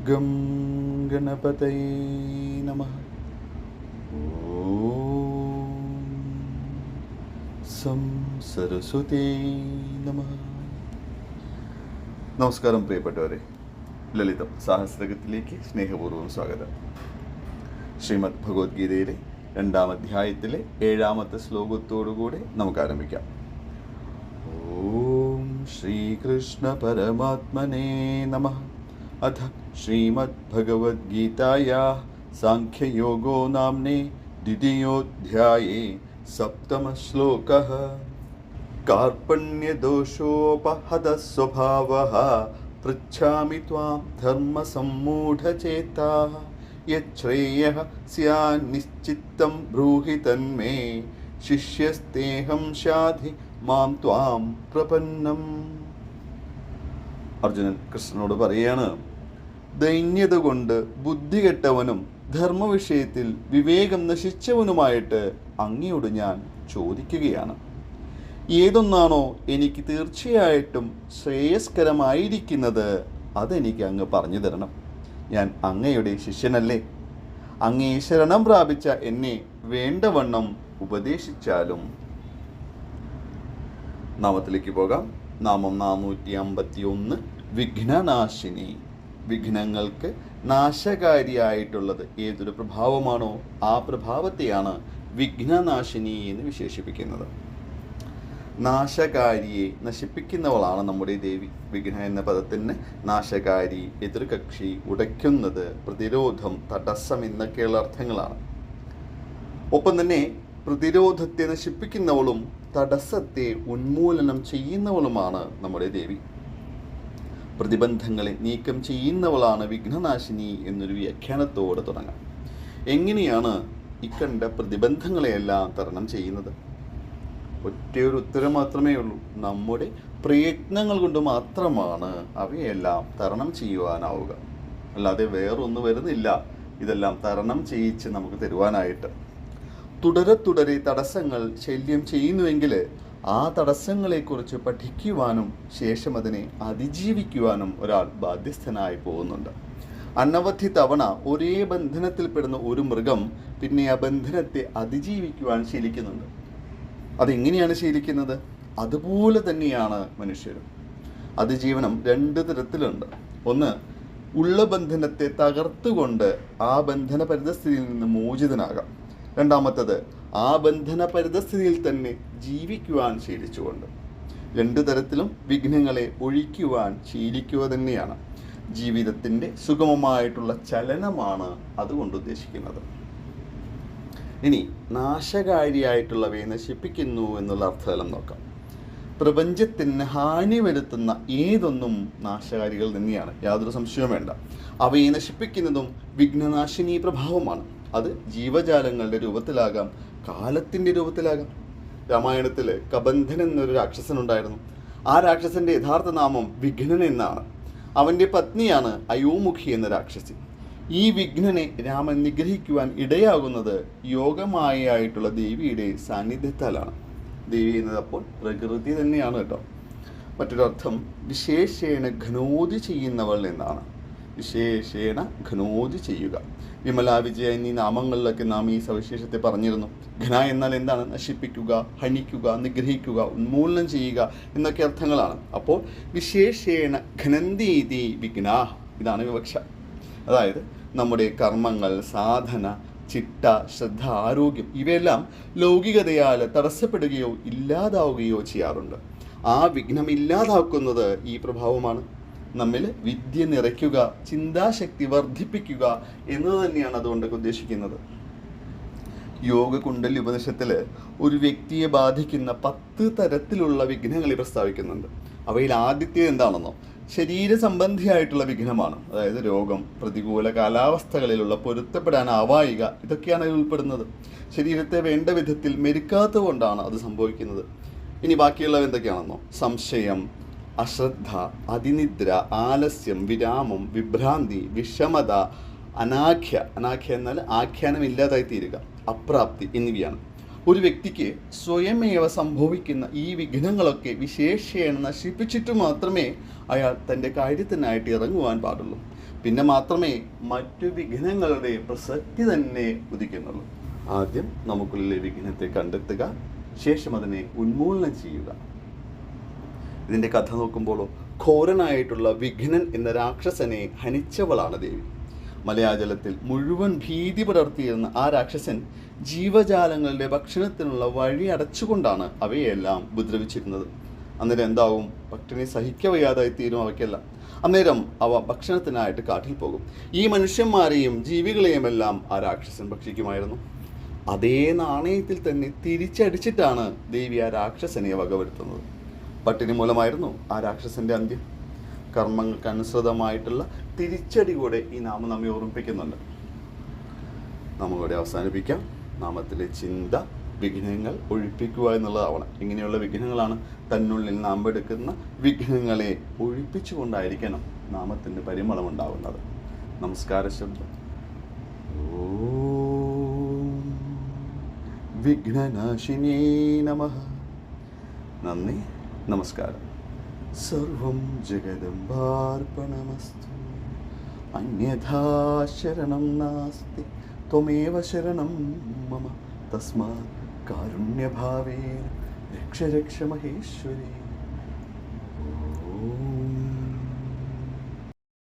Gum ഗണപതയേ നമഃ. ഓം some Saraswati നമഃ. നമസ്കാരം പ്രിയപ്പെട്ടവരെ, ലളിതം സാഹസ്രകത്തിലേക്ക് സ്നേഹപൂർവ്വം സ്വാഗതം. ശ്രീമദ് ഭഗവത്ഗീതയിലെ 2-ാം അധ്യായത്തിലെ 7-ാമത്തെ ശ്ലോകത്തോടുകൂടെ നമുക്ക് ആരംഭിക്കാം. ഓം ശ്രീകൃഷ്ണ പരമാത്മനേ നമഃ. അഥ ശ്രീമദ് ഭഗവത്ഗീതായാഃ സാംഖ്യയോഗോ നാമ്നേ ദ്വിതീയോऽധ്യായേ സപ്തമഃ ശ്ലോകഃ. കാർപണ്യദോഷോപഹതഃ സ്വഭാവഃ പൃച്ഛാമി ത്വാം ധർമ്മസമ്മൂഢചേതാഃ. യച്ഛ്രേയഃ സ്യാന്നിശ്ചിത്തം ബ്രൂഹി തന്മേ ശിഷ്യസ്തേഹം ശാധി മാം ത്വാം പ്രപന്നം. അർജുനൻ കൃഷ്ണനോട് പറയാണ്, ദൈന്യത കൊണ്ട് ബുദ്ധികെട്ടവനും ധർമ്മവിഷയത്തിൽ വിവേകം നശിച്ചവനുമായിട്ട് അങ്ങയോട് ഞാൻ ചോദിക്കുകയാണ്. ഏതൊന്നാണോ എനിക്ക് തീർച്ചയായിട്ടും ശ്രേയസ്കരമായിരിക്കുന്നത് അതെനിക്ക് അങ്ങ് പറഞ്ഞു തരണം. ഞാൻ അങ്ങയുടെ ശിഷ്യനല്ലേ. അങ്ങേ ശരണം പ്രാപിച്ച എന്നെ വേണ്ടവണ്ണം ഉപദേശിച്ചാലും. നാമത്തിലേക്ക് പോകാം. നാമം 451. വിഘ്നനാശിനി. വിഘ്നങ്ങൾക്ക് നാശകാരിയായിട്ടുള്ളത് ഏതൊരു പ്രഭാവമാണോ ആ പ്രഭാവത്തെയാണ് വിഘ്നനാശിനി എന്ന് വിശേഷിപ്പിക്കുന്നത്. നാശകാരിയെ നശിപ്പിക്കുന്നവളാണ് നമ്മുടെ ദേവി. വിഘ്ന എന്ന പദത്തിന് നാശകാരി, എതിർകക്ഷി, ഉടയ്ക്കുന്നത്, പ്രതിരോധം, തടസ്സം എന്നൊക്കെയുള്ള അർത്ഥങ്ങളാണ്. ഒപ്പം തന്നെ പ്രതിരോധത്തെ നശിപ്പിക്കുന്നവളും തടസ്സത്തെ ഉന്മൂലനം ചെയ്യുന്നവളുമാണ് നമ്മുടെ ദേവി. പ്രതിബന്ധങ്ങളെ നീക്കം ചെയ്യുന്നവളാണ് വിഘ്നനാശിനി എന്നൊരു വ്യാഖ്യാനത്തോടെ തുടങ്ങാം. എങ്ങനെയാണ് ഇക്കണ്ട പ്രതിബന്ധങ്ങളെയെല്ലാം തരണം ചെയ്യുന്നത്? ഒറ്റയൊരു ഉത്തരം മാത്രമേ ഉള്ളൂ. നമ്മുടെ പ്രയത്നങ്ങൾ കൊണ്ട് മാത്രമാണ് അവയെല്ലാം തരണം ചെയ്യുവാനാവുക. അല്ലാതെ വേറൊന്നും വരുന്നില്ല ഇതെല്ലാം തരണം ചെയ്യിച്ച് നമുക്ക് തരുവാനായിട്ട്. തുടരെ തടസ്സങ്ങൾ ശല്യം ചെയ്യുന്നുവെങ്കിൽ ആ തടസ്സങ്ങളെക്കുറിച്ച് പഠിക്കുവാനും ശേഷം അതിനെ അതിജീവിക്കുവാനും ഒരാൾ ബാധ്യസ്ഥനായി പോകുന്നുണ്ട്. അനവധി തവണ ഒരേ ബന്ധനത്തിൽപ്പെടുന്ന ഒരു മൃഗം പിന്നെ ആ ബന്ധനത്തെ അതിജീവിക്കുവാൻ ശീലിക്കുന്നുണ്ട്. അതെങ്ങനെയാണ് ശീലിക്കുന്നത്? അതുപോലെ തന്നെയാണ് മനുഷ്യരും. അതിജീവനം 2 തരത്തിലുണ്ട്. ഒന്ന്, ഉള്ള ബന്ധനത്തെ തകർത്തുകൊണ്ട് ആ ബന്ധന പരിതസ്ഥിതിയിൽ നിന്ന് മോചിതനാകാം. രണ്ടാമത്തത്, ആ ബന്ധന പരിതസ്ഥിതിയിൽ തന്നെ ജീവിക്കുവാൻ ശീലിച്ചുകൊണ്ട്. 2 തരത്തിലും വിഘ്നങ്ങളെ ഒഴിക്കുവാൻ ശീലിക്കുക തന്നെയാണ്. ജീവിതത്തിൻ്റെ സുഗമമായിട്ടുള്ള ചലനമാണ് അതുകൊണ്ട് ഉദ്ദേശിക്കുന്നത്. ഇനി നാശകാരിയായിട്ടുള്ളവയെ നശിപ്പിക്കുന്നു എന്നുള്ള അർത്ഥതലം നോക്കാം. പ്രപഞ്ചത്തിന് ഹാനി വരുത്തുന്ന ഏതൊന്നും നാശകാരികൾ തന്നെയാണ്, യാതൊരു സംശയവും വേണ്ട. അവയെ നശിപ്പിക്കുന്നതും വിഘ്നനാശിനി പ്രഭാവമാണ്. അത് ജീവജാലങ്ങളുടെ രൂപത്തിലാകാം, കാലത്തിൻ്റെ രൂപത്തിലാകാം. രാമായണത്തിൽ കബന്ധൻ എന്നൊരു രാക്ഷസനുണ്ടായിരുന്നു. ആ രാക്ഷസന്റെ യഥാർത്ഥ നാമം വിഘ്നൻ എന്നാണ്. അവൻ്റെ പത്നിയാണ് അയോമുഖി എന്ന രാക്ഷസി. ഈ വിഘ്നനെ രാമൻ നിഗ്രഹിക്കുവാൻ ഇടയാകുന്നത് യോഗമായായിട്ടുള്ള ദേവിയുടെ സാന്നിധ്യത്താലാണ്. ദേവി എന്നത് അപ്പോൾ പ്രകൃതി തന്നെയാണ് കേട്ടോ. മറ്റൊരർത്ഥം വിശേഷേണ ഘനോതി ചെയ്യുന്നവൾ എന്നാണ്. വിശേഷേണ ഘനോതി ചെയ്യുക. വിമല, വിജയ എന്നീ നാമങ്ങളിലൊക്കെ നാം ഈ സവിശേഷത്തെ പറഞ്ഞിരുന്നു. ഘന എന്നാൽ എന്താണ്? നശിപ്പിക്കുക, ഹനിക്കുക, നിഗ്രഹിക്കുക, ഉന്മൂലനം ചെയ്യുക എന്നൊക്കെ അർത്ഥങ്ങളാണ്. അപ്പോൾ വിശേഷേണ ഘനന്തീതി വിഘ്നാ, ഇതാണ് വിവക്ഷ. അതായത് നമ്മുടെ കർമ്മങ്ങൾ, സാധന, ചിട്ട, ശ്രദ്ധ, ആരോഗ്യം ഇവയെല്ലാം ലൗകികതയാൽ തടസ്സപ്പെടുകയോ ഇല്ലാതാവുകയോ ചെയ്യാറുണ്ട്. ആ വിഘ്നം ഇല്ലാതാക്കുന്നത് ഈ പ്രഭാവമാണ്. നമ്മിൽ വിദ്യ നിറയ്ക്കുക, ചിന്താശക്തി വർദ്ധിപ്പിക്കുക എന്നത് തന്നെയാണ് അതുകൊണ്ടൊക്കെ ഉദ്ദേശിക്കുന്നത്. യോഗ കുണ്ടലി ഉപനിഷത്തിൽ ഒരു വ്യക്തിയെ ബാധിക്കുന്ന 10 തരത്തിലുള്ള വിഘ്നങ്ങളെ പ്രസ്താവിക്കുന്നുണ്ട്. അവയിൽ ആദ്യത്തേത് എന്താണെന്നോ? ശരീര സംബന്ധിയായിട്ടുള്ള വിഘ്നമാണ്. അതായത് രോഗം, പ്രതികൂല കാലാവസ്ഥകളിലുള്ള പൊരുത്തപ്പെടാനാവായിക, ഇതൊക്കെയാണ് അതിൽ ഉൾപ്പെടുന്നത്. ശരീരത്തെ വേണ്ട വിധത്തിൽ മെരുക്കാത്തത് കൊണ്ടാണ് അത് സംഭവിക്കുന്നത്. ഇനി ബാക്കിയുള്ളവ എന്തൊക്കെയാണെന്നോ? സംശയം, അശ്രദ്ധ, അതിനിദ്ര, ആലസ്യം, വിരാമം, വിഭ്രാന്തി, വിഷമത, അനാഖ്യ എന്നാൽ ആഖ്യാനമില്ലാതായി തീരുക, അപ്രാപ്തി എന്നിവയാണ്. ഒരു വ്യക്തിക്ക് സ്വയമേവ സംഭവിക്കുന്ന ഈ വിഘ്നങ്ങളൊക്കെ വിശേഷേണ നശിപ്പിച്ചിട്ട് മാത്രമേ അയാൾ തൻ്റെ കാര്യത്തിനായിട്ട് ഇറങ്ങുവാൻ പാടുള്ളൂ. പിന്നെ മാത്രമേ മറ്റു വിഘ്നങ്ങളുടെ പ്രസക്തി തന്നെ ഉദിക്കുന്നുള്ളൂ. ആദ്യം നമുക്കുള്ളിലെ വിഘ്നത്തെ കണ്ടെത്തുക, ശേഷം അതിനെ ഉന്മൂലനം ചെയ്യുക. ഇതിൻ്റെ കഥ നോക്കുമ്പോഴോ ഘോരനായിട്ടുള്ള വിഘ്നൻ എന്ന രാക്ഷസനെ ഹനിച്ചവളാണ് ദേവി. മലയാജലത്തിൽ മുഴുവൻ ഭീതി പടർത്തിയിരുന്ന ആ രാക്ഷസൻ ജീവജാലങ്ങളുടെ ഭക്ഷണത്തിനുള്ള വഴി അടച്ചുകൊണ്ടാണ് അവയെല്ലാം ഉപദ്രവിച്ചിരുന്നത്. അന്നേരം എന്താവും? പട്ടിണി സഹിക്കവയ്യാതായി തീരും അവയ്ക്കെല്ലാം. അന്നേരം അവ ഭക്ഷണത്തിനായിട്ട് കാട്ടിൽ പോകും. ഈ മനുഷ്യന്മാരെയും ജീവികളെയും എല്ലാം ആ രാക്ഷസൻ ഭക്ഷിക്കുമായിരുന്നു. അതേ നാണയത്തിൽ തന്നെ തിരിച്ചടിച്ചിട്ടാണ് ദേവി ആ രാക്ഷസനെ വകവരുത്തുന്നത്. പട്ടിണി മൂലമായിരുന്നു ആ രാക്ഷസന്റെ അന്ത്യം. കർമ്മങ്ങൾക്ക് അനുസൃതമായിട്ടുള്ള തിരിച്ചടി കൂടെ ഈ നാമം നമ്മെ ഓർമ്മിപ്പിക്കുന്നുണ്ട്. നമ്മളിവിടെ അവസാനിപ്പിക്കാം. നാമത്തിലെ ചിന്ത വിഘ്നങ്ങൾ ഒഴിപ്പിക്കുക എന്നുള്ളതാവണം. ഇങ്ങനെയുള്ള വിഘ്നങ്ങളാണ് തന്നുള്ളിൽ നാം എടുക്കുന്ന വിഘ്നങ്ങളെ ഒഴിപ്പിച്ചുകൊണ്ടായിരിക്കണം നാമത്തിൻ്റെ പരിമളം ഉണ്ടാകുന്നത്. നമസ്കാര ശബ്ദം. ഓം വിഘ്നനാശിനേ നമഃ. നന്ദി, നമസ്കാരം. സർവം ജഗദംബാർപ്പണമസ്തു. അന്യഥാ ശരണം നാസ്തി. ത്വമേവ ശരണം മമ. തസ്മാത് കാരുണ്യഭാവേന രക്ഷ രക്ഷ മഹേശ്വരി.